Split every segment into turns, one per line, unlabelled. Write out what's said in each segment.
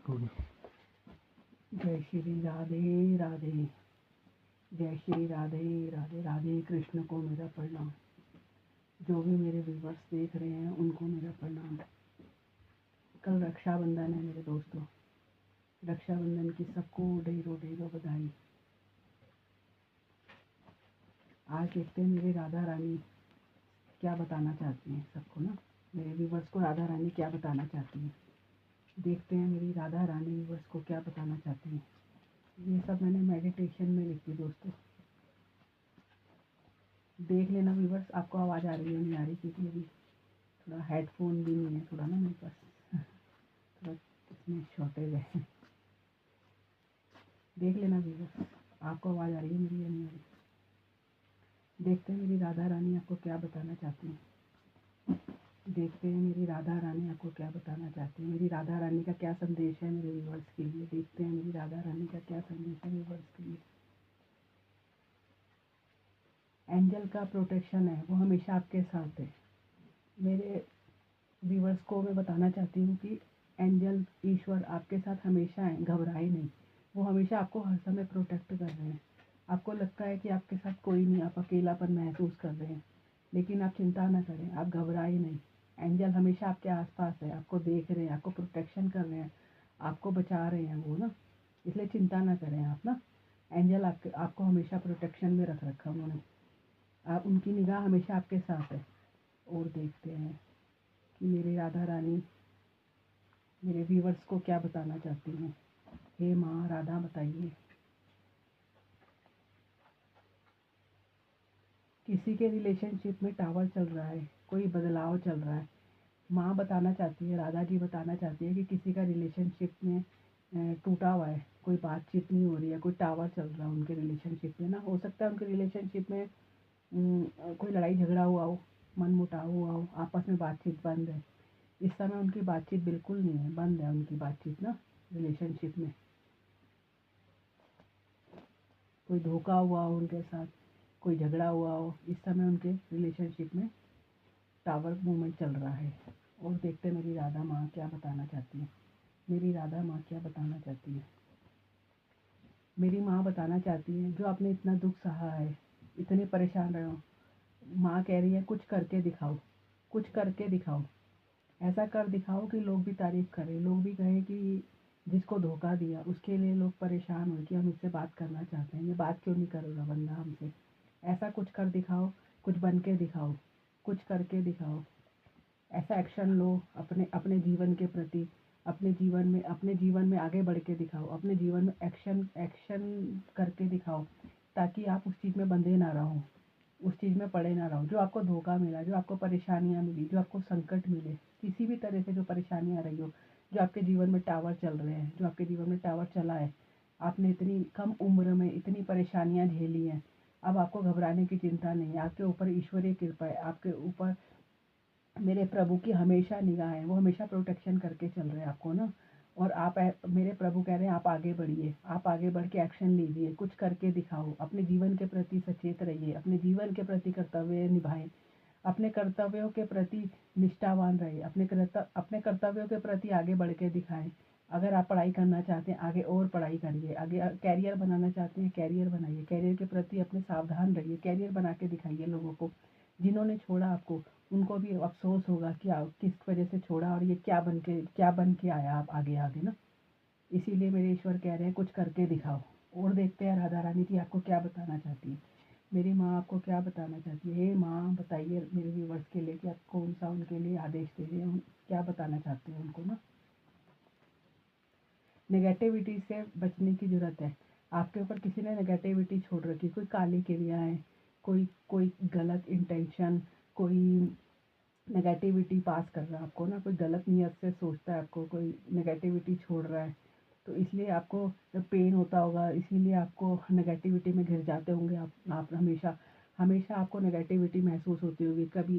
होगी।
जय श्री राधे राधे, जय श्री राधे राधे। राधे कृष्ण को मेरा प्रणाम। जो भी मेरे व्यूवर्स देख रहे हैं उनको मेरा प्रणाम। कल रक्षाबंधन है मेरे दोस्तों। रक्षाबंधन की सबको ढेरों ढेरों बधाई। आज देखते हैं मेरी राधा रानी क्या बताना चाहती हैं सबको ना। मेरे व्यूवर्स को राधा रानी क्या बताना चाहती हैं। देखते हैं मेरी राधा रानी व्यूवर्स को क्या बताना चाहती हैं। ये सब मैंने मेडिटेशन में लिखी दोस्तों। देख लेना व्यूवर्स, आपको आवाज़ आ रही है नहीं आ रही, क्योंकि अभी थोड़ा हेडफोन भी नहीं है थोड़ा ना मेरे पास थोड़ा इसमें शॉर्टेज है। देख लेना व्यूवर्स, आपको आवाज़ आ रही है मेरी या नहीं आ रही। देखते हैं मेरी राधा रानी आपको क्या बताना चाहती हैं। देखते हैं मेरी राधा रानी आपको क्या बताना चाहती है। मेरी राधा रानी का क्या संदेश है मेरे व्यूवर्स के लिए। देखते हैं मेरी राधा रानी का क्या संदेश है व्यूवर्स के लिए। एंजल का प्रोटेक्शन है, वो हमेशा आपके साथ है। मेरे व्यूवर्स को मैं बताना चाहती हूँ कि एंजल ईश्वर आपके साथ हमेशा हैं, घबराए नहीं। वो हमेशा आपको हर समय प्रोटेक्ट कर रहे हैं। आपको लगता है कि आपके साथ कोई नहीं, आप अकेलापन महसूस कर रहे हैं, लेकिन आप चिंता ना करें, आप घबराए नहीं। एंजल हमेशा आपके आसपास है, आपको देख रहे हैं, आपको प्रोटेक्शन कर रहे हैं, आपको बचा रहे हैं वो ना। इसलिए चिंता ना करें आप ना। एंजल आपको हमेशा प्रोटेक्शन में रख रखा उन्होंने। आप उनकी निगाह हमेशा आपके साथ है। और देखते हैं कि मेरी राधा रानी मेरे व्यूवर्स को क्या बताना चाहती हैं। हे माँ राधा बताइए। किसी के रिलेशनशिप में टावर चल रहा है, कोई बदलाव चल रहा है। माँ बताना चाहती है, राधा जी बताना चाहती है कि किसी का रिलेशनशिप में टूटा हुआ है, कोई बातचीत नहीं हो रही है, कोई टावर चल रहा है उनके रिलेशनशिप में ना। हो सकता है उनके रिलेशनशिप में कोई लड़ाई झगड़ा हुआ हो, मन मुटाव हुआ हो, आपस में बातचीत बंद है। इस समय उनकी बातचीत बिल्कुल नहीं है, बंद है उनकी बातचीत ना रिलेशनशिप में। कोई धोखा हुआ हो उनके साथ, कोई झगड़ा हुआ हो, इस समय उनके रिलेशनशिप में टावर मूवमेंट चल रहा है। और देखते हैं मेरी राधा माँ क्या बताना चाहती है। मेरी राधा माँ क्या बताना चाहती है। मेरी माँ बताना चाहती है, जो आपने इतना दुख सहा है, इतने परेशान रहे हो, माँ कह रही है कुछ करके दिखाओ, कुछ करके दिखाओ। ऐसा कर दिखाओ कि लोग भी तारीफ करें, लोग भी कहें कि जिसको धोखा दिया उसके लिए लोग परेशान हुए कि हम इससे बात करना चाहते हैं, ये बात क्यों नहीं कर रहा बंदा हमसे। ऐसा कुछ कर दिखाओ, कुछ बन के दिखाओ, कुछ करके दिखाओ। ऐसा एक्शन लो अपने अपने जीवन के प्रति। अपने जीवन में आगे बढ़ के दिखाओ, अपने जीवन में एक्शन एक्शन करके दिखाओ, ताकि आप उस चीज़ में बंधे ना रहो, उस चीज़ में पड़े ना रहो। जो आपको धोखा मिला, जो आपको परेशानियाँ मिली, जो आपको संकट मिले, किसी भी तरह से जो परेशानियाँ रही हो, जो आपके जीवन में टावर चल रहे हैं, जो आपके जीवन में टावर चला है, आपने इतनी कम उम्र में इतनी परेशानियाँ झेली हैं, अब आपको घबराने की चिंता नहीं है। आपके ऊपर ईश्वरीय कृपा है, आपके ऊपर मेरे प्रभु की हमेशा निगाह है, वो हमेशा प्रोटेक्शन करके चल रहे हैं आपको ना। और आप मेरे प्रभु कह रहे हैं आप आगे बढ़िए, आप आगे बढ़ के एक्शन लीजिए, कुछ करके दिखाओ, अपने जीवन के प्रति सचेत रहिए, अपने जीवन के प्रति कर्तव्य निभाएं, अपने कर्तव्यों के प्रति निष्ठावान रहिए, अपने कर्तव्यों के प्रति आगे बढ़ के दिखाएं। अगर आप पढ़ाई करना चाहते हैं आगे और पढ़ाई करिए, आगे कैरियर बनाना चाहते हैं कैरियर बनाइए, कैरियर के प्रति अपने सावधान रहिए, कैरियर बना के दिखाइए लोगों को। जिन्होंने छोड़ा आपको उनको भी अफसोस होगा कि आप किस वजह से छोड़ा और ये क्या बन के आया आप आगे आगे ना। इसीलिए मेरे ईश्वर कह रहे हैं कुछ करके दिखाओ। और देखते हैं राधा रानी जी आपको क्या बताना चाहती है। मेरी माँ आपको क्या बताना चाहती है। हे माँ बताइए मेरे व्यूवर्स के लिए कि आप कौन सा उनके लिए आदेश दे रहे हैं, क्या बताना चाहते हैं उनको ना। नेगेटिविटी से बचने की ज़रूरत है। आपके ऊपर किसी ने नेगेटिविटी छोड़ रखी, कोई काली क्रियाएँ, कोई कोई गलत इंटेंशन, कोई नेगेटिविटी पास कर रहा है आपको ना, कोई गलत नीयत से सोचता है आपको, कोई नेगेटिविटी छोड़ रहा है। तो इसलिए आपको जब पेन होता होगा, इसीलिए आपको नेगेटिविटी में घिर जाते होंगे आप हमेशा हमेशा आपको नेगेटिविटी महसूस होती होगी। कभी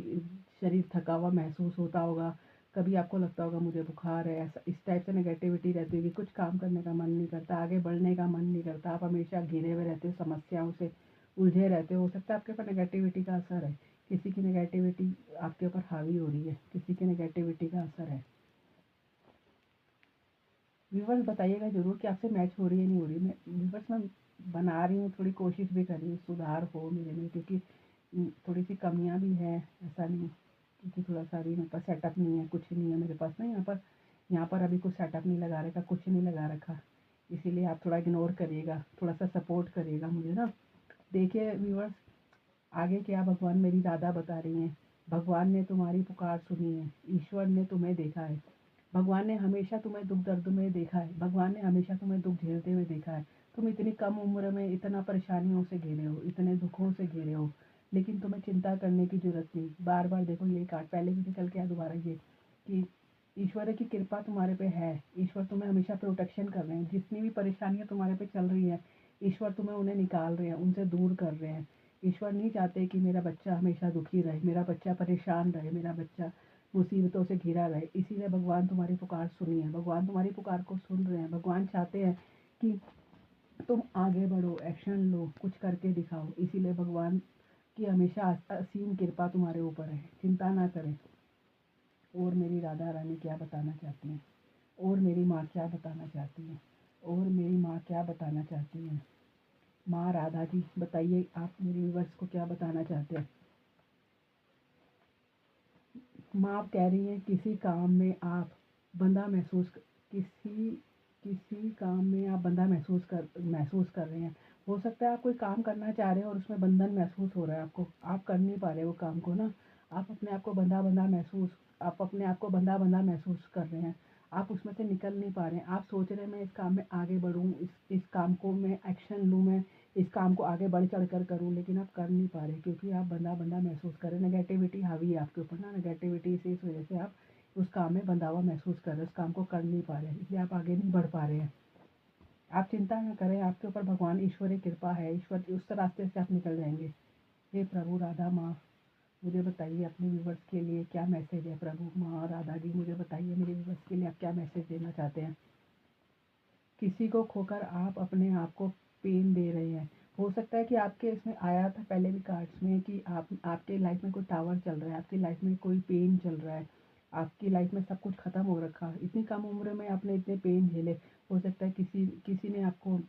शरीर थका हुआ महसूस होता होगा, कभी आपको लगता होगा मुझे बुखार है, ऐसा इस टाइप से नेगेटिविटी रहती होगी। कुछ काम करने का मन नहीं करता, आगे बढ़ने का मन नहीं करता, आप हमेशा घिरे हुए रहते हो, समस्याओं से उलझे रहते हो सकता है आपके ऊपर नेगेटिविटी का असर है। किसी की नेगेटिविटी आपके ऊपर हावी हो रही है, किसी की नेगेटिविटी का असर है। व्यूवर्स बताइएगा ज़रूर कि आपसे मैच हो रही है नहीं हो रही। मैं व्यूवर्स मैं बना रही हूँ, थोड़ी कोशिश भी कर रही हूँ सुधार हो मेरे में, क्योंकि थोड़ी सी कमियाँ भी हैं, ऐसा नहीं, क्योंकि थोड़ा सा अभी मेरे पास सेटअप नहीं है, कुछ नहीं है मेरे पास ना यहाँ पर अभी कुछ सेटअप नहीं लगा रखा, कुछ नहीं लगा रखा। इसीलिए आप थोड़ा इग्नोर करिएगा, थोड़ा सा सपोर्ट करिएगा मुझे ना। देखिए व्यूवर्स, आगे क्या भगवान मेरी दादा बता रही हैं, भगवान ने तुम्हारी पुकार सुनी है, ईश्वर ने तुम्हें देखा है, भगवान ने हमेशा तुम्हें दुख दर्द में देखा है, भगवान ने हमेशा तुम्हें दुख झेलते हुए देखा है। तुम इतनी कम उम्र में इतना परेशानियों से घिरे हो, इतने दुखों से घिरे हो, लेकिन तुम्हें चिंता करने की जरूरत नहीं। बार बार देखो यही कार्ड पहले भी निकल के आया, दोबारा ये कि ईश्वर की कृपा तुम्हारे पे है, ईश्वर तुम्हें हमेशा प्रोटेक्शन कर रहे हैं। जितनी भी परेशानियां तुम्हारे पे चल रही है, ईश्वर तुम्हें उन्हें निकाल रहे हैं, उनसे दूर कर रहे हैं। ईश्वर नहीं चाहते कि मेरा बच्चा हमेशा दुखी रहे, मेरा बच्चा परेशान रहे, मेरा बच्चा मुसीबतों से घिरा रहे। इसीलिए भगवान तुम्हारी पुकार सुनी है, भगवान तुम्हारी पुकार को सुन रहे हैं। भगवान चाहते हैं कि तुम आगे बढ़ो, एक्शन लो, कुछ करके दिखाओ। इसीलिए भगवान की हमेशा असीम कृपा तुम्हारे ऊपर है, चिंता ना करें। और मेरी राधा रानी क्या बताना चाहती हैं, और मेरी माँ क्या बताना चाहती हैं, और मेरी माँ क्या बताना चाहती हैं। माँ राधा जी बताइए, आप मेरे व्यूवर्स को क्या बताना चाहते हैं। माँ आप कह रही हैं किसी काम में आप बंधा महसूस किसी किसी काम में आप बंधा महसूस कर रहे हैं। हो सकता है आप कोई काम करना चाह रहे हो और उसमें बंधन महसूस हो रहा है आपको, आप कर नहीं पा रहे वो काम को ना। आप अपने आप को आप अपने आप को बंधा बंधा महसूस कर रहे हैं। आप उसमें से निकल नहीं पा रहे हैं। आप सोच रहे हैं मैं इस काम में आगे बढ़ूँ, इस काम को मैं एक्शन लूँ, मैं इस काम को आगे बढ़ चढ़ कर करूँ, लेकिन आप कर नहीं पा रहे क्योंकि आप बंधा बंधा महसूस कर रहे हैं। नेगेटिविटी हावी है आपके ऊपर ना, नेगेटिविटी से इस वजह से आप उस काम में बंधा हुआ महसूस कर रहे हैं, उस काम को कर नहीं पा रहे हैं, इसलिए आप आगे नहीं बढ़ पा रहे हैं। आप चिंता ना करें, आपके ऊपर भगवान ईश्वरी कृपा है, ईश्वर उस रास्ते से आप निकल जाएंगे। हे प्रभु राधा माँ, मुझे बताइए अपने व्यूवर्स के लिए क्या मैसेज है। प्रभु माँ राधा जी मुझे बताइए मेरे व्यूवर्स के लिए आप क्या मैसेज देना चाहते हैं। किसी को खोकर आप अपने आप को पेन दे रहे हैं। हो सकता है कि आपके इसमें आया था पहले भी कार्ड्स में कि आपके लाइफ में कोई टावर चल रहा है, आपकी लाइफ में कोई पेन चल रहा है, आपकी लाइफ में सब कुछ खत्म हो रखा है, इतनी कम उम्र में आपने इतने पेन झेले। हो सकता है किसी किसी ने आपको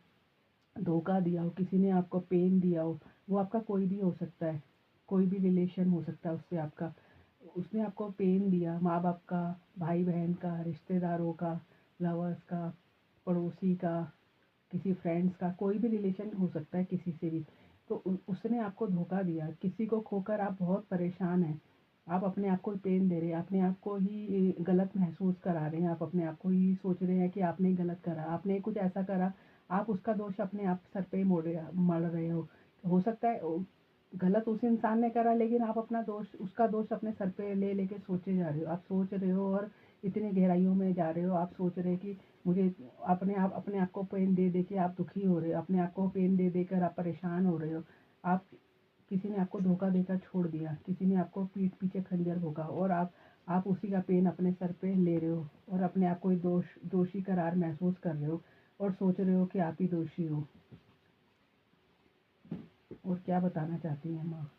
धोखा दिया हो, किसी ने आपको पेन दिया हो, वो आपका कोई भी हो सकता है, कोई भी रिलेशन हो सकता है उससे आपका। उसने आपको पेन दिया, माँ बाप का, भाई बहन का, रिश्तेदारों का, लवर्स का, पड़ोसी का, किसी फ्रेंड्स का, कोई भी रिलेशन हो सकता है किसी से भी। तो उसने आपको धोखा दिया, किसी को खोकर आप बहुत परेशान हैं। आप अपने आप को पेन दे रहे हैं, अपने आप को ही गलत महसूस करा रहे हैं, आप अपने आप को ही सोच रहे हैं कि आपने गलत करा, आपने कुछ ऐसा करा, आप उसका दोष अपने आप सर पे मढ़ रहे हो सकता है गलत उस इंसान ने करा, लेकिन आप अपना दोष उसका दोष अपने सर पे ले लेके सोचे जा रहे हो, आप सोच रहे हो और इतनी गहराइयों में जा रहे हो। आप सोच रहे हैं कि मुझे अपने आप को पेन दे दे के आप दुखी हो रहे हो, अपने आप को पेन दे देकर आप परेशान हो रहे हो। आप किसी ने आपको धोखा देकर छोड़ दिया, किसी ने आपको पीठ पीछे खंजर भोंका और आप उसी का पेन अपने सर पे ले रहे हो और अपने आप को दोषी करार महसूस कर रहे हो और सोच रहे हो कि आप ही दोषी हो। और क्या बताना चाहती हैं माँ,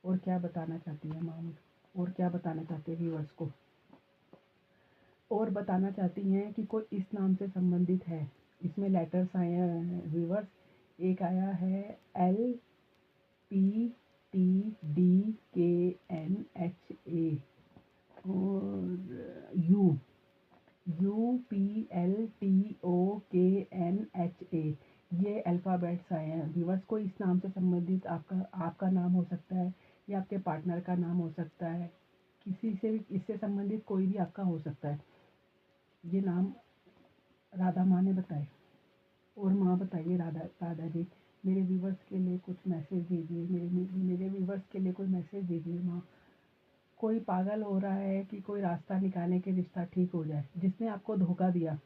और क्या बताना चाहती है माँ, और क्या बताना चाहते हैं व्यूअर्स को, और बताना चाहती हैं कि कोई इस नाम से संबंधित है। इसमें लेटर्स आए हैं व्यूअर्स, एक आया है LPTDKNHA और UPLTOKNHA, ये अल्फ़ाबेट्स आए हैं व्यूअर्स। कोई इस नाम से संबंधित आपका नाम हो सकता है या आपके पार्टनर का नाम हो सकता है, किसी से भी इससे संबंधित कोई भी आपका हो सकता है। ये नाम राधा माँ ने बताए। और माँ बताइए राधा राधा जी, मेरे व्यूवर्स के लिए कुछ मैसेज दीजिए, मेरे व्यूवर्स के लिए कोई मैसेज दीजिए माँ। कोई पागल हो रहा है कि कोई रास्ता निकाले कि रिश्ता ठीक हो जाए। जिसने आपको धोखा दिया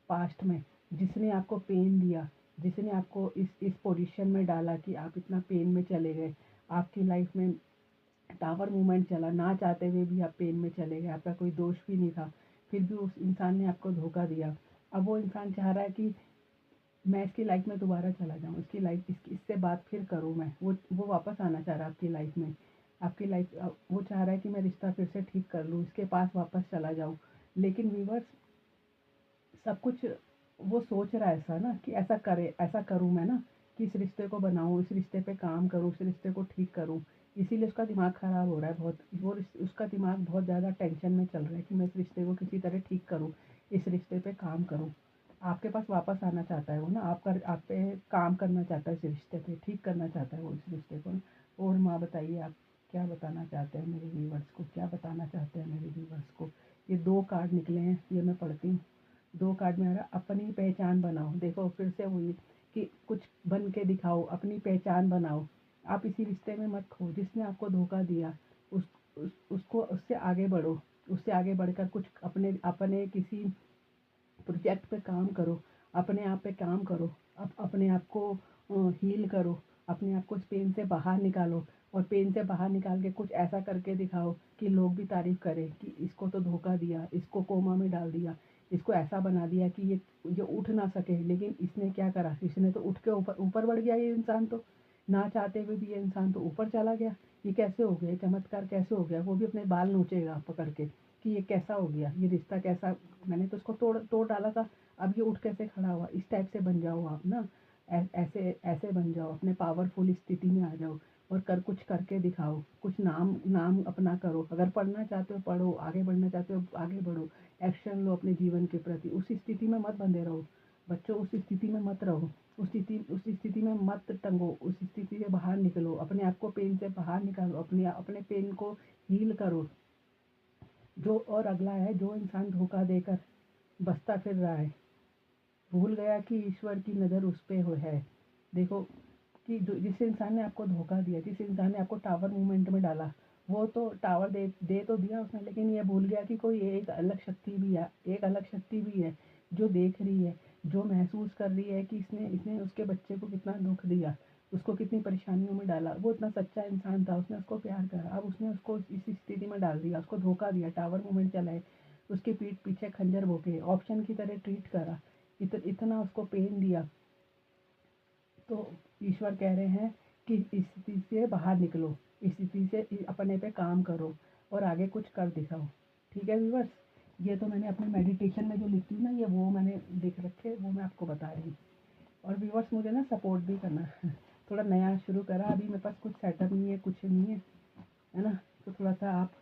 पास्ट में, जिसने आपको पेन दिया, जिसने आपको इस पोजीशन में डाला कि आप इतना पेन में चले गए, आपकी लाइफ में टावर मूवमेंट चला, ना चाहते हुए भी आप पेन में चले गए, आपका कोई दोष भी नहीं था, फिर भी उस इंसान ने आपको धोखा दिया। अब वो इंसान चाह रहा है कि मैं इसकी लाइफ में दोबारा चला जाऊँ, इससे बात फिर करूँ मैं। वो वापस आना चाह रहा है आपकी लाइफ में। वो चाह रहा है कि मैं रिश्ता फिर से ठीक कर लूँ, इसके पास वापस चला जाऊँ। लेकिन व्यूअर्स, सब कुछ वो सोच रहा है ऐसा ना कि ऐसा करे, ऐसा करूँ मैं ना, कि इस रिश्ते को बनाऊँ, इस रिश्ते पे काम करूँ, इस रिश्ते को ठीक करूँ। इसीलिए उसका दिमाग ख़राब हो रहा है बहुत। उसका दिमाग बहुत ज़्यादा टेंशन में चल रहा है कि मैं इस रिश्ते को किसी तरह ठीक करूँ, इस रिश्ते पे काम करूँ। आपके पास वापस आना चाहता है वो ना, आप पे काम करना चाहता है, इस रिश्ते पे ठीक करना चाहता है वो इस रिश्ते को। और माँ बताइए, आप क्या बताना चाहते हैं मेरे व्यूवर्स को, क्या बताना चाहते हैं मेरे व्यूवर्स को? ये 2 कार्ड निकले हैं, ये मैं पढ़ती हूँ। 2 कार्ड में आ रहा अपनी पहचान बनाओ। देखो फिर से वही कि कुछ बन के दिखाओ, अपनी पहचान बनाओ। आप इसी रिश्ते में मत खो, जिसने आपको धोखा दिया उसको, उससे आगे बढ़ो। उससे आगे बढ़कर कुछ अपने अपने किसी प्रोजेक्ट पे काम करो, अपने आप पे काम करो, अपने आप को हील करो, अपने आप को इस पेन से बाहर निकालो। और पेन से बाहर निकाल के कुछ ऐसा करके दिखाओ कि लोग भी तारीफ करें कि इसको तो धोखा दिया, इसको कोमा में डाल दिया, इसको ऐसा बना दिया कि ये उठ ना सके, लेकिन इसने क्या करा, इसने तो उठ के ऊपर ऊपर बढ़ गया। ये इंसान तो ना चाहते हुए भी ये इंसान तो ऊपर चला गया। ये कैसे हो गया, चमत्कार कैसे हो गया? वो भी अपने बाल नोचेगा पकड़ के कि ये कैसा हो गया, ये रिश्ता कैसा, मैंने तो उसको तोड़ तोड़ डाला था, अब ये उठ कैसे खड़ा हुआ? इस टाइप से बन जाओ आप ना, ऐसे ऐसे बन जाओ, अपने पावरफुल स्थिति में आ जाओ और कुछ करके दिखाओ, कुछ नाम नाम अपना करो। अगर पढ़ना चाहते हो पढ़ो, आगे बढ़ना चाहते हो आगे बढ़ो, एक्शन लो अपने जीवन के प्रति। उस स्थिति में मत बंधे रहो बच्चों, उस स्थिति में मत रहो, उस स्थिति में मत टंगो, उस स्थिति से बाहर निकलो, अपने आप को पेन से बाहर निकालो, अपने अपने पेन को हील करो। जो और अगला है, जो इंसान धोखा देकर बसता फिर रहा है, भूल गया कि ईश्वर की नज़र उस पे हो है। देखो कि जिस इंसान ने आपको धोखा दिया, जिस इंसान ने आपको टावर मूवमेंट में डाला, वो तो टावर दे तो दिया उसने, लेकिन ये भूल गया कि कोई एक अलग शक्ति भी है, एक अलग शक्ति भी है जो देख रही है, जो महसूस कर रही है कि इसने इसने उसके बच्चे को कितना दुख दिया, उसको कितनी परेशानियों में डाला। वो इतना सच्चा इंसान था, उसने उसको प्यार करा, अब उसने उसको इस स्थिति में डाल दिया, उसको धोखा दिया, टावर मूवमेंट चलाए, उसके पीठ पीछे खंजर भोंके, ऑप्शन की तरह ट्रीट करा, इतना उसको पेन दिया। तो ईश्वर कह रहे हैं कि इस स्थिति से बाहर निकलो, इस स्थिति से अपने पे काम करो और आगे कुछ कर दिखाओ। ठीक है व्यूअर्स, ये तो मैंने अपने मेडिटेशन में जो लिखती हूँ ना, ये वो मैंने लिख रखे, वो मैं आपको बता रही हूँ। और व्यूअर्स मुझे ना सपोर्ट भी करना है। थोड़ा नया शुरू करा, अभी मेरे पास कुछ सेटअप नहीं है, कुछ नहीं है ना, तो थोड़ा सा आप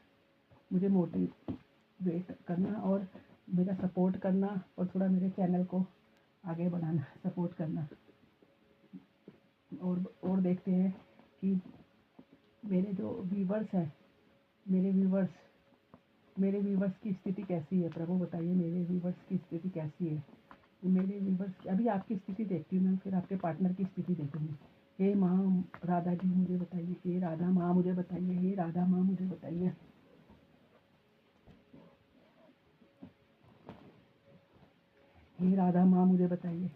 मुझे मोटिवेट करना और मेरा सपोर्ट करना और थोड़ा मेरे चैनल को आगे बढ़ाना, सपोर्ट करना। और देखते हैं कि मेरे जो व्यूवर्स हैं, मेरे व्यूवर्स मेरे व्यूवर्स की स्थिति कैसी है? प्रभु बताइए मेरे व्यूवर्स की स्थिति कैसी है? मेरे व्यूवर्स की अभी आपकी स्थिति देखती हूँ मैं, फिर आपके पार्टनर की स्थिति देखूँगी। हे माँ राधा जी मुझे बताइए, हे राधा माँ मुझे बताइए, हे राधा माँ मुझे बताइए। हे राधा माँ मुझे बताइए।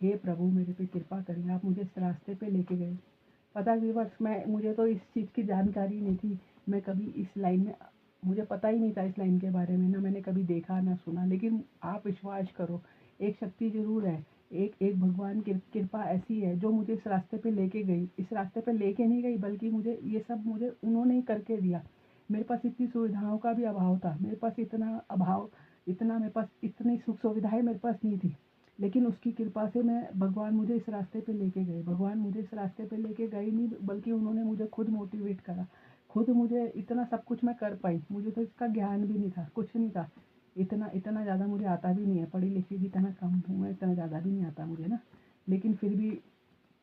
हे प्रभु मेरे पे कृपा करिए, आप मुझे इस रास्ते पे लेके गए। पता है व्यूअर्स, मुझे तो इस चीज़ की जानकारी नहीं थी, मैं कभी इस लाइन में, मुझे पता ही नहीं था इस लाइन के बारे में, ना मैंने कभी देखा ना सुना, लेकिन आप विश्वास करो, एक शक्ति ज़रूर है, एक भगवान की कृपा ऐसी है जो मुझे इस रास्ते पे लेके गई। इस रास्ते पे लेके नहीं गई, बल्कि मुझे ये सब मुझे उन्होंने ही करके दिया। मेरे पास इतनी सुविधाओं का भी अभाव था, मेरे पास मेरे पास इतनी सुख सुविधाएं मेरे पास नहीं थी, लेकिन उसकी कृपा से मैं, भगवान मुझे इस रास्ते पे लेके गए। भगवान मुझे इस रास्ते पे लेके गए नहीं, बल्कि उन्होंने मुझे खुद मोटिवेट करा, खुद मुझे इतना सब कुछ मैं कर पाई। मुझे तो इसका ज्ञान भी नहीं था, कुछ नहीं था, इतना इतना ज़्यादा मुझे आता भी नहीं है, पढ़ी लिखी भी इतना कम हूँ मैं, इतना ज़्यादा भी नहीं आता मुझे ना, लेकिन फिर भी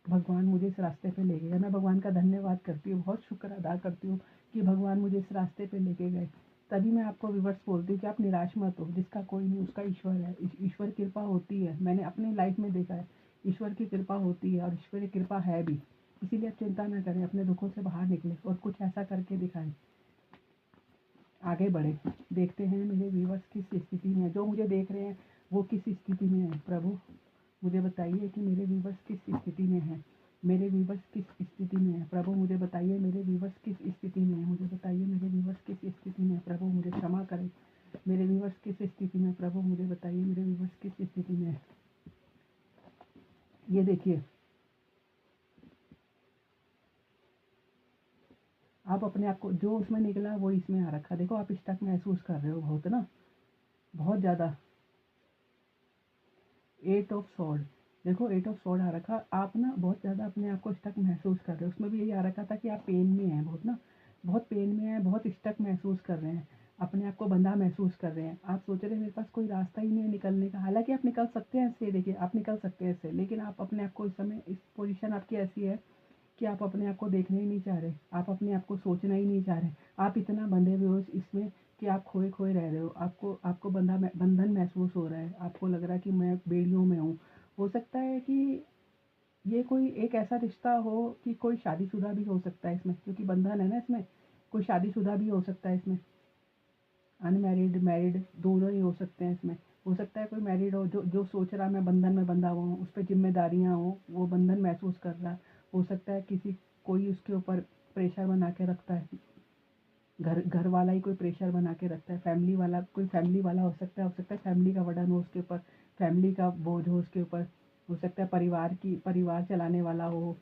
भगवान मुझे इस रास्ते पे ले गए। मैं भगवान का धन्यवाद करती हूँ, बहुत शुक्र अदा करती हूँ कि भगवान मुझे इस रास्ते पे लेके गए। तभी मैं आपको व्यूअर्स बोलती हूँ कि आप निराश मत हो, जिसका कोई नहीं उसका ईश्वर है, ईश्वर कृपा होती है। मैंने अपनी लाइफ में देखा है, ईश्वर की कृपा होती है और ईश्वर की कृपा है भी। इसीलिए आप चिंता ना करें, अपने दुखों से बाहर निकलें और कुछ ऐसा करके दिखाएं, आगे बढ़े। देखते हैं मेरे व्यूअर्स किस स्थिति में है, जो मुझे देख रहे हैं वो किस स्थिति में है। प्रभु मुझे बताइए कि मेरे व्यूवर्स किस स्थिति में हैं, मेरे व्यूवर्स किस स्थिति में है। प्रभु मुझे बताइए मेरे व्यूवर्स किस स्थिति में है, मुझे बताइए मेरे व्यूवर्स किस स्थिति में है। प्रभु मुझे क्षमा करें, मेरे व्यूवर्स किस स्थिति में है। प्रभु मुझे बताइए मेरे व्यूवर्स किस स्थिति में है। ये देखिए, आप अपने आप को, जो उसमें निकला वो इसमें आ रखा। देखो आप स्टक महसूस कर रहे हो बहुत ना, बहुत ज़्यादा। एट ऑफ सॉर्ड, देखो एट ऑफ सॉर्ड आ रखा, आप ना बहुत ज़्यादा अपने आप को स्टक महसूस कर रहे हो। उसमें भी यही आ रखा था कि आप पेन में हैं बहुत ना, बहुत पेन में हैं, बहुत स्टक महसूस कर रहे हैं, अपने आप को बंधा महसूस कर रहे हैं। आप सोच रहे हैं मेरे पास कोई रास्ता ही नहीं है निकलने का। हालांकि आप निकल सकते हैं इससे, देखिए आप निकल सकते हैं इससे, लेकिन आप अपने आप को इस समय, इस पोजीशन आपकी ऐसी है कि आप अपने आप को देखना ही नहीं चाह रहे, आप अपने आप को सोचना ही नहीं चाह रहे। आप इतना बंधे हुए हो इसमें कि आप खोए खोए रह रहे हो। आपको आपको बंधन महसूस हो रहा है, आपको लग रहा है कि मैं बेड़ियों में हूँ। हो सकता है कि ये कोई एक ऐसा रिश्ता हो कि कोई शादीशुदा भी हो सकता है इसमें, क्योंकि बंधन है ना इसमें, कोई शादीशुदा भी हो सकता है इसमें, अनमैरिड मैरिड दोनों ही हो सकते हैं इसमें। हो सकता है कोई मैरिड हो जो जो सोच रहा है मैं बंधन में बंधा हुआ हूँ, उस पर जिम्मेदारियाँ हो, वो बंधन महसूस कर रहा है। हो सकता है किसी कोई उसके ऊपर प्रेशर बना के रखता है, घर घर वाला ही कोई प्रेशर बना के रखता है, फैमिली वाला, कोई फैमिली वाला हो सकता है फैमिली का वर्डन हो उसके ऊपर, फैमिली का बोझ हो उसके ऊपर। हो सकता है परिवार चलाने वाला हो,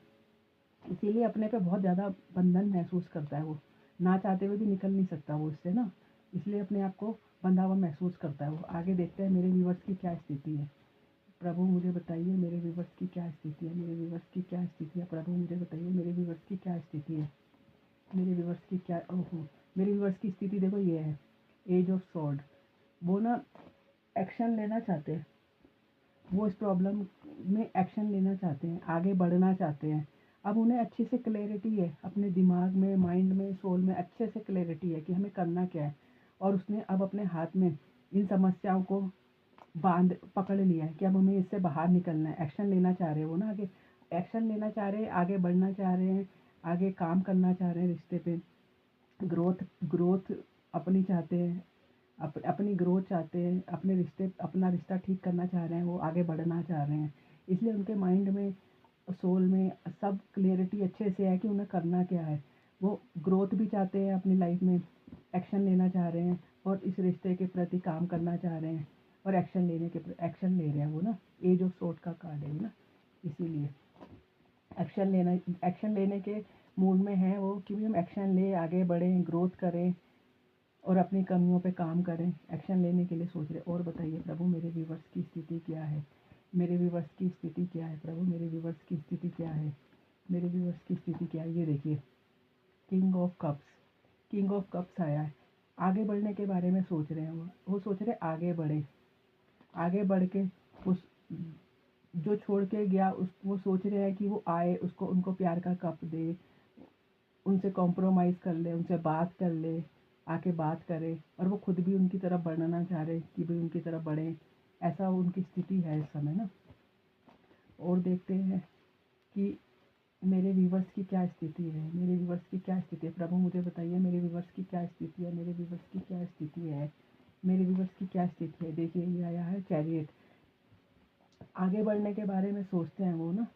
इसीलिए अपने पे बहुत ज़्यादा बंधन महसूस करता है वो, ना चाहते हुए भी निकल नहीं सकता वो इससे ना, इसलिए अपने आप को बंधा हुआ महसूस करता है वो। आगे देखते हैं मेरे व्यूवर्स की क्या स्थिति है। प्रभु मुझे बताइए मेरे व्यूवर्स की क्या स्थिति है, मेरे व्यूवर्स की क्या स्थिति है, प्रभु मुझे बताइए मेरे व्यूवर्स की क्या स्थिति है, मेरे व्यूवर्स की क्या, ओहो, मेरे व्यूवर्स की स्थिति देखो ये है, एज ऑफ सॉर्ड। वो ना एक्शन लेना चाहते हैं, वो इस प्रॉब्लम में एक्शन लेना चाहते हैं, आगे बढ़ना चाहते हैं। अब उन्हें अच्छे से क्लैरिटी है अपने दिमाग में, माइंड में, सोल में अच्छे से क्लैरिटी है कि हमें करना क्या है। और उसने अब अपने हाथ में इन समस्याओं को पकड़ लिया है कि अब हमें इससे बाहर निकलना है। एक्शन लेना चाह रहे हैं वो ना, आगे एक्शन लेना चाह रहे हैं, आगे बढ़ना चाह रहे हैं, आगे काम करना चाह रहे हैं रिश्ते पे, ग्रोथ ग्रोथ अपनी चाहते हैं, अपनी ग्रोथ चाहते हैं, अपने रिश्ते, अपना रिश्ता ठीक करना चाह रहे हैं, वो आगे बढ़ना चाह रहे हैं। इसलिए उनके माइंड में, सोल में सब क्लियरिटी अच्छे से है कि उन्हें करना क्या है। वो ग्रोथ भी चाहते हैं अपनी लाइफ में, एक्शन लेना चाह रहे हैं और इस रिश्ते के प्रति काम करना चाह रहे हैं, और एक्शन ले रहे हैं वो ना, एज ऑफ सोर्ड का कार्ड है ना, इसीलिए एक्शन लेने के मूड में है वो कि भी हम एक्शन ले, आगे बढ़ें, ग्रोथ करें और अपनी कमियों पे काम करें, एक्शन लेने के लिए सोच रहे। और बताइए प्रभु मेरे व्यूवर्स की स्थिति क्या है, मेरे व्यूवर्स की स्थिति क्या है, प्रभु मेरे व्यूवर्स की स्थिति क्या है, मेरे व्यूवर्स की स्थिति क्या है। ये देखिए king of cups, king of cups आया है। आगे बढ़ने के बारे में सोच रहे हैं वो सोच रहे आगे बढ़े, आगे बढ़ के उस जो छोड़ के गया उस, वो सोच रहे हैं कि वो आए, उसको, उनको प्यार का कप दे, उनसे कॉम्प्रोमाइज़ कर ले, उनसे बात कर ले, आके बात करे, और वो खुद भी उनकी तरफ बढ़ना चाह रहे कि भाई उनकी तरफ बढ़ें। ऐसा उनकी स्थिति है इस समय ना। और देखते हैं कि मेरे व्यूवर्स की क्या स्थिति है, मेरे व्यूवर्स की क्या स्थिति है, प्रभु मुझे बताइए मेरे व्यूवर्स की क्या स्थिति है, मेरे व्यूवर्स की क्या स्थिति है, मेरे व्यूवर्स की क्या स्थिति है। देखिए ये आया है चैरियट। आगे बढ़ने के बारे में सोचते हैं वो ना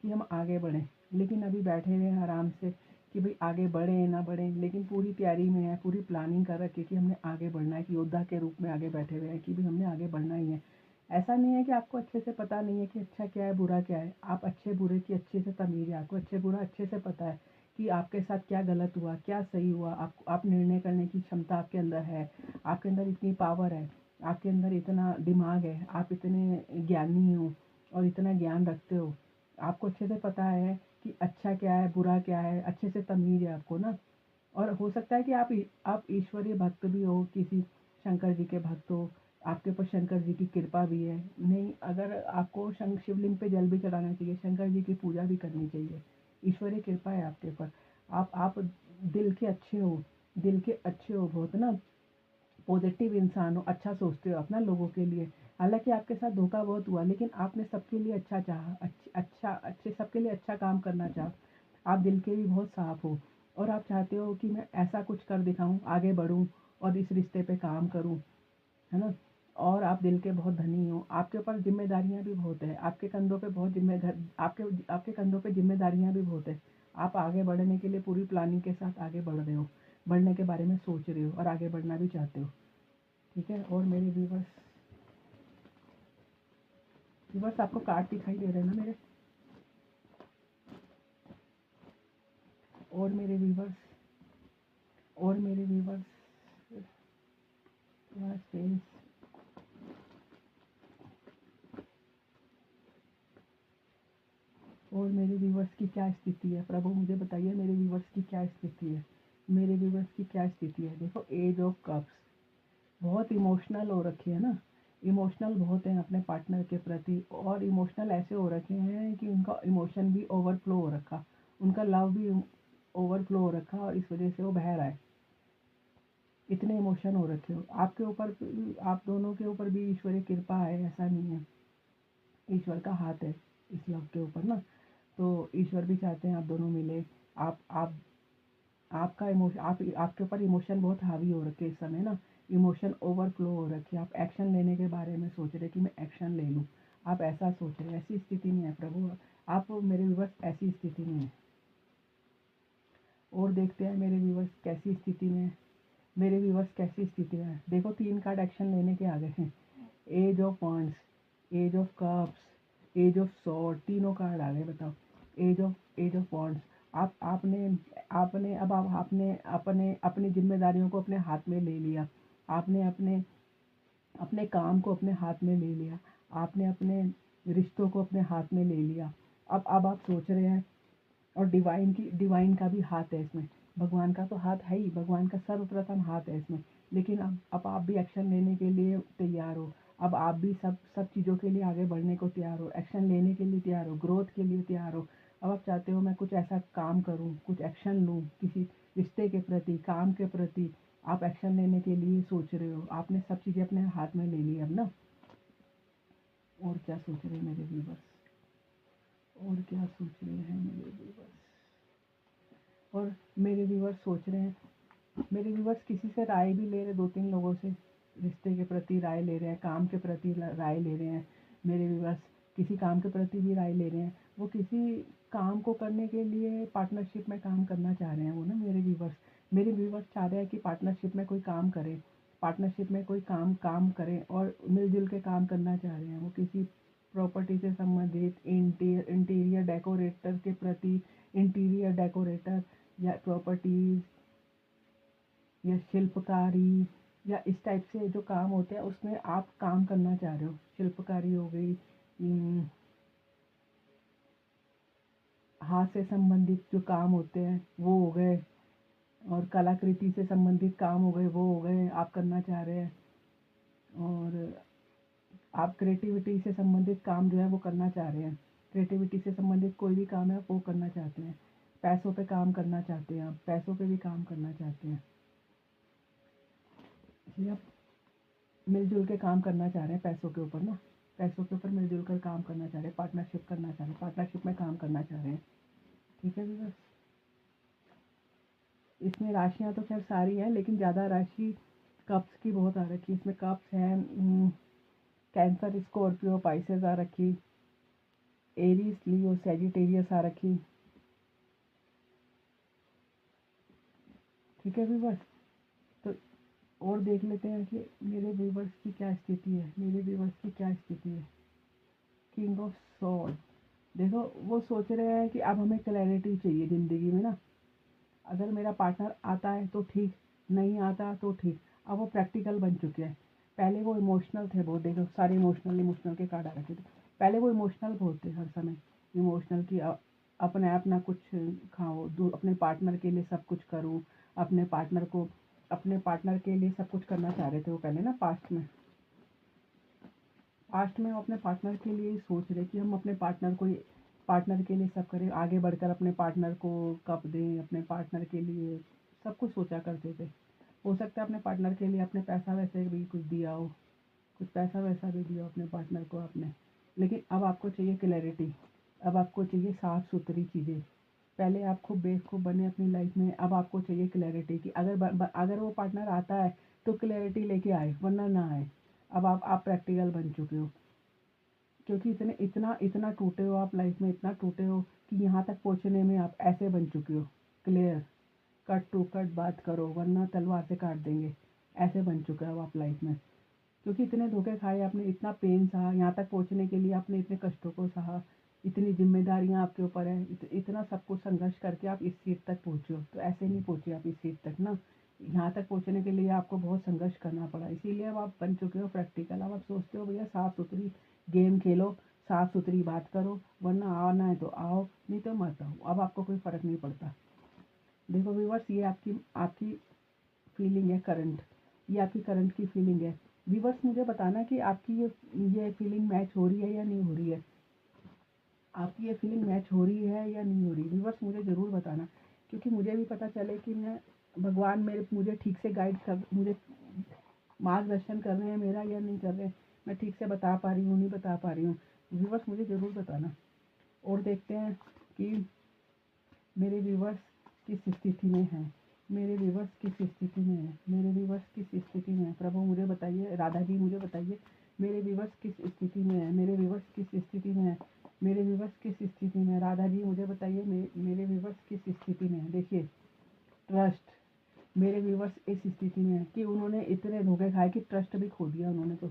कि हम आगे बढ़ें, लेकिन अभी बैठे हुए हैं आराम से कि भाई आगे बढ़ें ना बढ़ें, लेकिन पूरी तैयारी में है, पूरी प्लानिंग कर रखी है कि हमने आगे बढ़ना है, कि योद्धा के रूप में आगे बैठे हुए हैं कि भाई हमने आगे बढ़ना ही है। ऐसा नहीं है कि आपको अच्छे से पता नहीं है कि अच्छा क्या है बुरा क्या है, आप अच्छे बुरे की अच्छे से तमीज़ है, आपको अच्छे बुरा अच्छे से पता है कि आपके साथ क्या गलत हुआ, क्या सही हुआ। आप निर्णय करने की क्षमता आपके अंदर है, आपके अंदर इतनी पावर है, आपके अंदर इतना दिमाग है, आप इतने ज्ञानी हो और इतना ज्ञान रखते हो। आपको अच्छे से पता है कि अच्छा क्या है बुरा क्या है, अच्छे से तमीज़ है आपको ना। और हो सकता है कि आप ईश्वरीय भक्त भी हो, किसी शंकर जी के भक्त हो, आपके ऊपर शंकर जी की कृपा भी है। नहीं, अगर आपको शिवलिंग पे जल भी चढ़ाना चाहिए, शंकर जी की पूजा भी करनी चाहिए, ईश्वरीय कृपा है आपके ऊपर। आप दिल के अच्छे हो, दिल के अच्छे हो बहुत ना, पॉजिटिव इंसान हो, अच्छा सोचते हो अपना लोगों के लिए। हालांकि आपके साथ धोखा बहुत हुआ, लेकिन आपने सबके लिए अच्छा चाहा, अच्छे सबके लिए अच्छा काम करना चाहा। आप दिल के भी बहुत साफ हो और आप चाहते हो कि मैं ऐसा कुछ कर दिखाऊं, आगे बढ़ूं और इस रिश्ते पे काम करूं, है ना। और आप दिल के बहुत धनी हो, आपके ऊपर जिम्मेदारियां भी बहुत है, आपके कंधों पे बहुत आपके आपके कंधों पे जिम्मेदारियां भी बहुत है। आप आगे बढ़ने के लिए पूरी प्लानिंग के साथ आगे बढ़ रहे हो, बढ़ने के बारे में सोच रहे हो और आगे बढ़ना भी चाहते हो। ठीक है। और मेरे व्यूवर्स, व्यूवर्स आपको कार्ड दिखाई दे रहे हैं ना मेरे, और मेरे व्यूवर्स, और मेरे व्यूवर्स थोड़ा स्पेस, व्यूवर्स की क्या स्थिति है? प्रभु मुझे बताइए मेरे व्यूवर्स की क्या स्थिति है? मेरे व्यूवर्स की क्या स्थिति है? देखो एज ऑफ कप्स, बहुत इमोशनल हो रखी है ना, इमोशनल बहुत है अपने पार्टनर के प्रति, और इमोशनल ऐसे हो रखे हैं कि उनका इमोशन भी ओवरफ्लो हो रखा, उनका लव भी ओवरफ्लो हो रखा, और इस वजह से वो बह रहा है। इतने इमोशन हो रखे हो आपके ऊपर, आप दोनों के ऊपर भी ईश्वरीय कृपा है, ऐसा नहीं है, ईश्वर का हाथ है इस लव के ऊपर ना। तो ईश्वर भी चाहते हैं आप दोनों मिले। आप आपका इमोशन, आपके ऊपर इमोशन बहुत हावी हो रखे इस समय ना, इमोशन ओवरफ्लो हो रखी है। आप एक्शन लेने के बारे में सोच रहे कि मैं एक्शन ले लूँ, आप ऐसा सोच रहे, ऐसी स्थिति नहीं है प्रभु। आप मेरे व्यूवर्स ऐसी स्थिति में है। और देखते हैं मेरे व्यूवर्स कैसी स्थिति में है। मेरे व्यूवर्स कैसी स्थिति में है, देखो 3 कार्ड एक्शन लेने के आ गए हैं। Ace of wands, ace of cups, ace of sword, तीनों कार्ड आ गए। बताओ एज ऑफ वॉन्ड्स। आपने आपने अब आप आपने अपने अपनी जिम्मेदारियों को अपने हाथ में ले लिया। आपने अपने अपने काम को अपने हाथ में ले लिया। आपने अपने रिश्तों को अपने हाथ में ले लिया। अब आप सोच रहे हैं, और डिवाइन का भी हाथ है इसमें। भगवान का तो हाथ है ही, भगवान का सर्वप्रथम हाथ है इसमें। लेकिन अब आप भी एक्शन लेने के लिए तैयार हो। अब आप भी सब सब चीज़ों के लिए आगे बढ़ने को तैयार हो, एक्शन लेने के लिए तैयार हो, ग्रोथ के लिए तैयार हो। अब आप चाहते हो मैं कुछ ऐसा काम करूँ, कुछ एक्शन लूँ, किसी रिश्ते के प्रति, काम के प्रति आप एक्शन लेने के लिए सोच रहे हो। आपने सब चीज़ें अपने हाथ में ले ली अब ना। और क्या सोच रहे हैं मेरे व्यूवर्स? और क्या सोच रहे हैं मेरे व्यूवर्स? और मेरे व्यूवर्स सोच रहे हैं, मेरे व्यूवर्स किसी से राय भी ले रहे, 2-3 लोगों से रिश्ते के प्रति राय ले रहे हैं, काम के प्रति राय ले रहे हैं। मेरे व्यूवर्स किसी काम के प्रति भी राय ले रहे हैं। वो किसी काम को करने के लिए पार्टनरशिप में काम करना चाह रहे हैं वो ना। मेरे व्यूवर्स चाह रहे हैं कि पार्टनरशिप में कोई काम करे, पार्टनरशिप में कोई काम काम करें, और मिलजुल के काम करना चाह रहे हैं। वो किसी प्रॉपर्टी से संबंधित, इंटीरियर डेकोरेटर के प्रति, इंटीरियर डेकोरेटर या प्रॉपर्टीज या शिल्पकारी या इस टाइप से जो काम होते हैं उसमें आप काम करना चाह रहे हो। शिल्पकारी हो गई, हाथ से संबंधित जो काम होते हैं वो हो गए, और कलाकृति से संबंधित काम हो गए, वो हो गए, आप करना चाह रहे हैं। और आप क्रिएटिविटी से संबंधित काम जो है वो करना चाह रहे हैं। क्रिएटिविटी से संबंधित कोई भी काम है आप वो करना चाहते हैं। पैसों पे काम करना चाहते हैं, आप पैसों पे भी काम करना चाहते हैं। इसलिए आप मिलजुल के काम करना चाह रहे हैं पैसों के ऊपर ना, पैसों के ऊपर मिलजुल कर काम करना चाह रहे हैं, पार्टनरशिप करना चाह रहे हैं, पार्टनरशिप में काम करना चाह रहे हैं। ठीक है व्यूअर्स, इसमें राशियाँ तो खैर सारी हैं, लेकिन ज़्यादा राशि कप्स की बहुत आ रखी है। इसमें कप्स हैं, कैंसर, स्कॉर्पियो, पाइसेस आ रखी, एरीज, लियो, सैजिटेरियस आ रखी। ठीक है व्यूअर्स, तो और देख लेते हैं कि मेरे व्यूअर्स की क्या स्थिति है, मेरे व्यूअर्स की क्या स्थिति है। किंग ऑफ सॉर्ड, देखो वो सोच रहे हैं कि अब हमें क्लैरिटी चाहिए ज़िंदगी में ना। अगर मेरा पार्टनर आता है तो ठीक, नहीं आता तो ठीक। अब वो प्रैक्टिकल बन चुके हैं। पहले वो इमोशनल थे बहुत, देखो सारे इमोशनल इमोशनल के कार्ड आ रखे थे। पहले वो इमोशनल बहुत थे हर समय, इमोशनल की अपने आप ना कुछ खाओ, अपने पार्टनर के लिए सब कुछ करूँ, अपने पार्टनर को, अपने पार्टनर के लिए सब कुछ करना चाह रहे थे वो पहले ना। पास्ट में वो अपने पार्टनर के लिए ही सोच रहे कि हम अपने पार्टनर के लिए सब करें, आगे बढ़कर अपने पार्टनर को कप दें, अपने पार्टनर के लिए सब कुछ सोचा करते थे। हो सकता है अपने पार्टनर के लिए अपने पैसा वैसे भी कुछ दिया हो, कुछ पैसा वैसा भी दिया हो अपने पार्टनर को आपने। लेकिन अब आपको चाहिए क्लैरिटी, अब आपको चाहिए साफ सुथरी चीज़ें। पहले आप खूब बेवकूफ़ बने अपनी लाइफ में, अब आपको चाहिए क्लैरिटी कि अगर वो पार्टनर आता है तो क्लैरिटी लेके आए, वरना ना आए। अब आप प्रैक्टिकल बन चुके हो, क्योंकि इतने इतना इतना टूटे हो आप लाइफ में, इतना टूटे हो कि यहाँ तक पहुँचने में आप ऐसे बन चुके हो। क्लियर कट टू कट बात करो वरना तलवार से काट देंगे, ऐसे बन चुके हो आप लाइफ में। क्योंकि इतने धोखे खाए आपने, इतना पेन सहा, यहाँ तक पहुँचने के लिए आपने इतने कष्टों को सहा, इतनी जिम्मेदारियाँ आपके ऊपर है, इतना सब कुछ संघर्ष करके आप इस सीट तक पहुँचे हो। तो ऐसे नहीं पहुँचे आप इस सीट तक ना, यहाँ तक पहुँचने के लिए आपको बहुत संघर्ष करना पड़ा। इसीलिए अब आप बन चुके हो प्रैक्टिकल। अब आप सोचते हो भैया साफ सुथरी गेम खेलो, साफ़ सुथरी बात करो, वरना आना है तो आओ, नहीं तो मत आओ। अब आपको कोई फ़र्क नहीं पड़ता। देखो व्यूअर्स, ये आपकी आपकी फीलिंग है करंट, ये आपकी करंट की फीलिंग है। व्यूअर्स मुझे बताना कि आपकी ये फीलिंग मैच हो रही है या नहीं हो रही है। आपकी ये फीलिंग मैच हो रही है या नहीं हो रही, व्यूअर्स मुझे ज़रूर बताना, क्योंकि मुझे भी पता चले कि मैं भगवान मेरे मुझे ठीक से गाइड कर, मुझे मार्गदर्शन कर रहे हैं मेरा या नहीं कर रहे हैं, मैं ठीक से बता पा रही हूँ नहीं बता पा रही हूँ। व्यूअर्स मुझे ज़रूर बताना। और देखते हैं कि मेरे व्यूअर्स किस स्थिति में हैं, मेरे व्यूअर्स किस स्थिति में हैं, मेरे व्यूअर्स किस स्थिति में हैं। प्रभु मुझे बताइए, राधा जी मुझे बताइए, मेरे व्यूअर्स किस स्थिति में हैं, मेरे व्यूअर्स किस स्थिति में हैं, मेरे व्यूअर्स किस स्थिति में हैं। राधा जी मुझे बताइए, मेरे व्यूअर्स किस स्थिति में हैं। देखिए, ट्रस्ट, मेरे व्यूअर्स इस स्थिति में हैं कि उन्होंने इतने धोखे खाए कि ट्रस्ट भी खो दिया उन्होंने, तो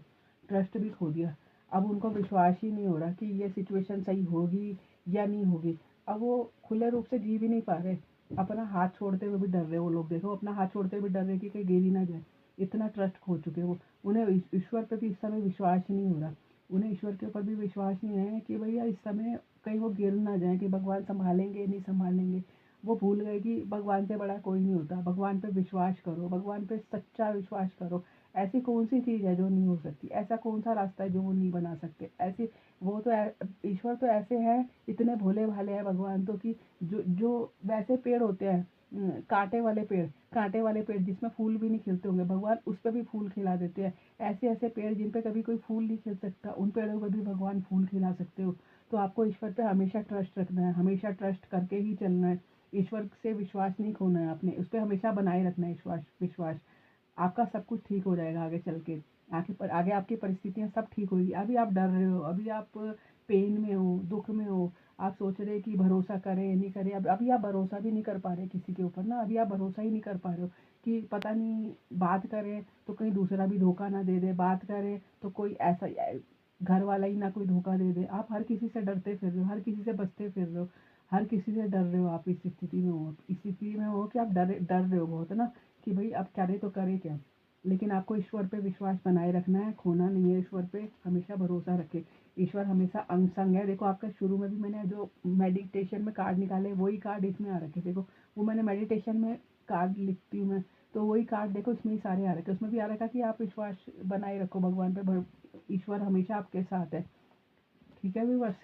ट्रस्ट भी खो दिया। अब उनको विश्वास ही नहीं हो रहा कि ये सिचुएशन सही होगी या नहीं होगी। अब वो खुले रूप से जी भी नहीं पा रहे, अपना हाथ छोड़ते हुए भी डर रहे। वो लोग देखो, अपना हाथ छोड़ते हुए भी डर रहे कि कहीं गिर ही ना जाए, इतना ट्रस्ट खो चुके वो। उन्हें ईश्वर पे भी इस समय विश्वास ही नहीं हो रहा, उन्हें ईश्वर के ऊपर भी विश्वास नहीं है कि भैया इस समय कहीं वो गिर ना जाए, कि भगवान संभालेंगे नहीं संभालेंगे। वो भूल गए कि भगवान से बड़ा कोई नहीं होता। भगवान पे विश्वास करो, भगवान पे सच्चा विश्वास करो। ऐसी कौन सी चीज़ है जो नहीं हो सकती, ऐसा कौन सा रास्ता है जो वो नहीं बना सकते। ऐसी वो तो ईश्वर तो ऐसे हैं, इतने भोले भाले हैं भगवान तो, कि जो जो वैसे पेड़ होते हैं, कांटे वाले पेड़ जिसमें फूल भी नहीं खिलते होंगे, भगवान उस पर भी फूल खिला देते हैं। ऐसे ऐसे पेड़ जिन पे कभी कोई फूल नहीं खिल सकता, उन पेड़ों पर भी भगवान फूल खिला सकते हो। तो आपको ईश्वर पे हमेशा ट्रस्ट रखना है, हमेशा ट्रस्ट करके ही चलना है। ईश्वर से विश्वास नहीं खोना है आपने, उस पर हमेशा बनाए रखना है विश्वास विश्वास। आपका सब कुछ ठीक हो जाएगा आगे चल के। आगे आपकी परिस्थितियाँ सब ठीक होगी। अभी आप डर रहे हो, अभी आप पेन में हो, दुख में हो, आप सोच रहे कि भरोसा करें नहीं करें। अभी आप भरोसा भी नहीं कर पा रहे किसी के ऊपर ना, अभी आप भरोसा ही नहीं कर पा रहे हो कि पता नहीं बात करें तो कहीं दूसरा भी धोखा ना दे दे, बात करें तो कोई ऐसा घर वाला ही ना कोई धोखा दे दे। आप हर किसी से डरते फिर रहे हो, हर किसी से बचते फिर रहे हो, हर किसी से डर रहे हो। आप इस स्थिति में हो, इस स्थिति में हो कि आप डर रहे हो बहुत ना, कि भाई अब करे तो करे क्या। लेकिन आपको ईश्वर पे विश्वास बनाए रखना है, खोना नहीं है। ईश्वर पे हमेशा भरोसा रखे, ईश्वर हमेशा अंग संग है। देखो आपका शुरू में भी मैंने जो मेडिटेशन में कार्ड निकाले, वही कार्ड इसमें आ रखे। देखो वो मैंने मेडिटेशन में कार्ड लिखती हूँ मैं, तो वही कार्ड देखो इसमें ही सारे आ रखे। उसमें भी आ रखा कि आप विश्वास बनाए रखो भगवान पे, ईश्वर हमेशा आपके साथ है। ठीक है व्यूअर्स,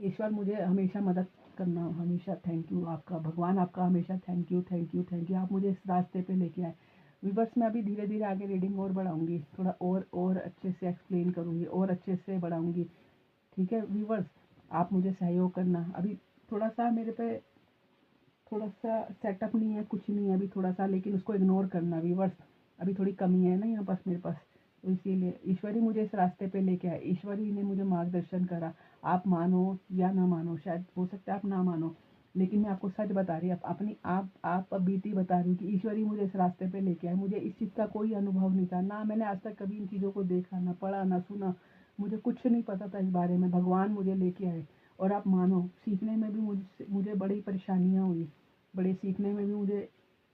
ईश्वर मुझे हमेशा मदद करना, हमेशा थैंक यू आपका, भगवान आपका हमेशा thank you thank you thank you. आप मुझे इस रास्ते पे लेके आए। व्यूअर्स मैं अभी धीरे धीरे आगे रीडिंग और बढ़ाऊंगी, थोड़ा और अच्छे से एक्सप्लेन करूँगी, और अच्छे से बढ़ाऊंगी। ठीक है व्यूअर्स, आप मुझे सहयोग करना। अभी थोड़ा सा मेरे पे थोड़ा सा सेटअप नहीं है, कुछ नहीं है अभी थोड़ा सा, लेकिन उसको इग्नोर करना व्यूअर्स। अभी थोड़ी कमी है ना यहाँ पास मेरे पास, तो इसीलिए ईश्वर ही मुझे इस रास्ते पे लेके आए, ईश्वर ही ने मुझे मार्गदर्शन करा। आप मानो या ना मानो, शायद हो सकता है आप ना मानो, लेकिन मैं आपको सच बता रही हूँ, अपनी आप बीती बता रही हूँ कि ईश्वर ही मुझे इस रास्ते पे लेके आए। मुझे इस चीज़ का कोई अनुभव नहीं था, ना मैंने आज तक कभी इन चीज़ों को देखा, ना पढ़ा, ना सुना, मुझे कुछ नहीं पता था इस बारे में। भगवान मुझे लेके आए, और आप मानो सीखने में भी मुझे बड़ी परेशानियाँ हुई, बड़े सीखने में भी मुझे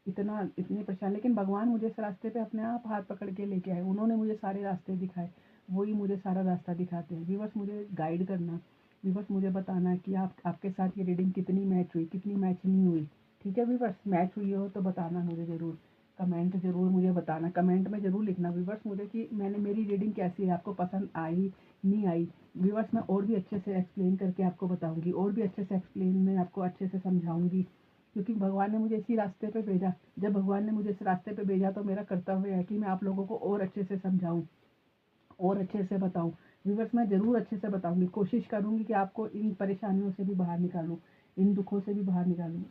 इतनी परेशानी, लेकिन भगवान मुझे इस रास्ते पे अपने आप हाथ पकड़ के लेके आए। उन्होंने मुझे सारे रास्ते दिखाए, वही मुझे सारा रास्ता दिखाते हैं। व्यूअर्स मुझे गाइड करना, व्यूअर्स मुझे बताना कि आपके साथ ये रीडिंग कितनी मैच हुई, कितनी मैच नहीं हुई। ठीक है व्यूअर्स, मैच हुई हो तो बताना मुझे ज़रूर, कमेंट ज़रूर मुझे बताना, कमेंट में ज़रूर लिखना व्यूअर्स मुझे कि मेरी रीडिंग कैसी है, आपको पसंद आई नहीं आई। व्यूअर्स मैं और भी अच्छे से एक्सप्लेन करके आपको बताऊंगी, और भी अच्छे से एक्सप्लेन में आपको अच्छे से समझाऊंगी, क्योंकि भगवान ने मुझे इसी रास्ते पे भेजा। जब भगवान ने मुझे इस रास्ते पे भेजा तो मेरा कर्तव्य है कि मैं आप लोगों को और अच्छे से समझाऊं, और अच्छे से बताऊं। व्यूअर्स मैं ज़रूर अच्छे से बताऊंगी, कोशिश करूंगी कि आपको इन परेशानियों से भी बाहर निकालूं, इन दुखों से भी बाहर निकालूं।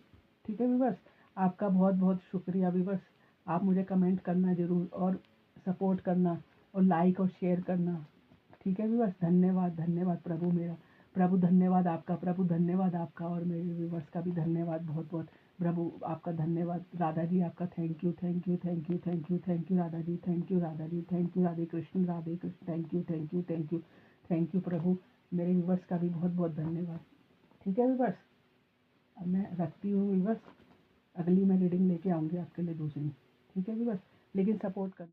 ठीक है व्यूअर्स, आपका बहुत बहुत शुक्रिया व्यूअर्स। आप मुझे कमेंट करना ज़रूर, और सपोर्ट करना, और लाइक और शेयर करना। ठीक है व्यूअर्स, धन्यवाद धन्यवाद प्रभु मेरा, प्रभु धन्यवाद आपका, प्रभु धन्यवाद आपका, और मेरे व्यूअर्स का भी धन्यवाद बहुत बहुत। प्रभु आपका धन्यवाद, राधा जी आपका thank you thank you thank you thank you thank you Radha ji, thank you Radha ji, thank you Radhe Krishna thank you thank you thank you thank you प्रभु। मेरे व्यूअर्स का भी बहुत बहुत धन्यवाद। ठीक है व्यूअर्स, अब मैं रखती हूँ व्यूअर्स, अगली मैं रीडिंग लेके आऊँगी आपके लिए दूसरी। ठीक है व्यूअर्स, लेकिन सपोर्ट कर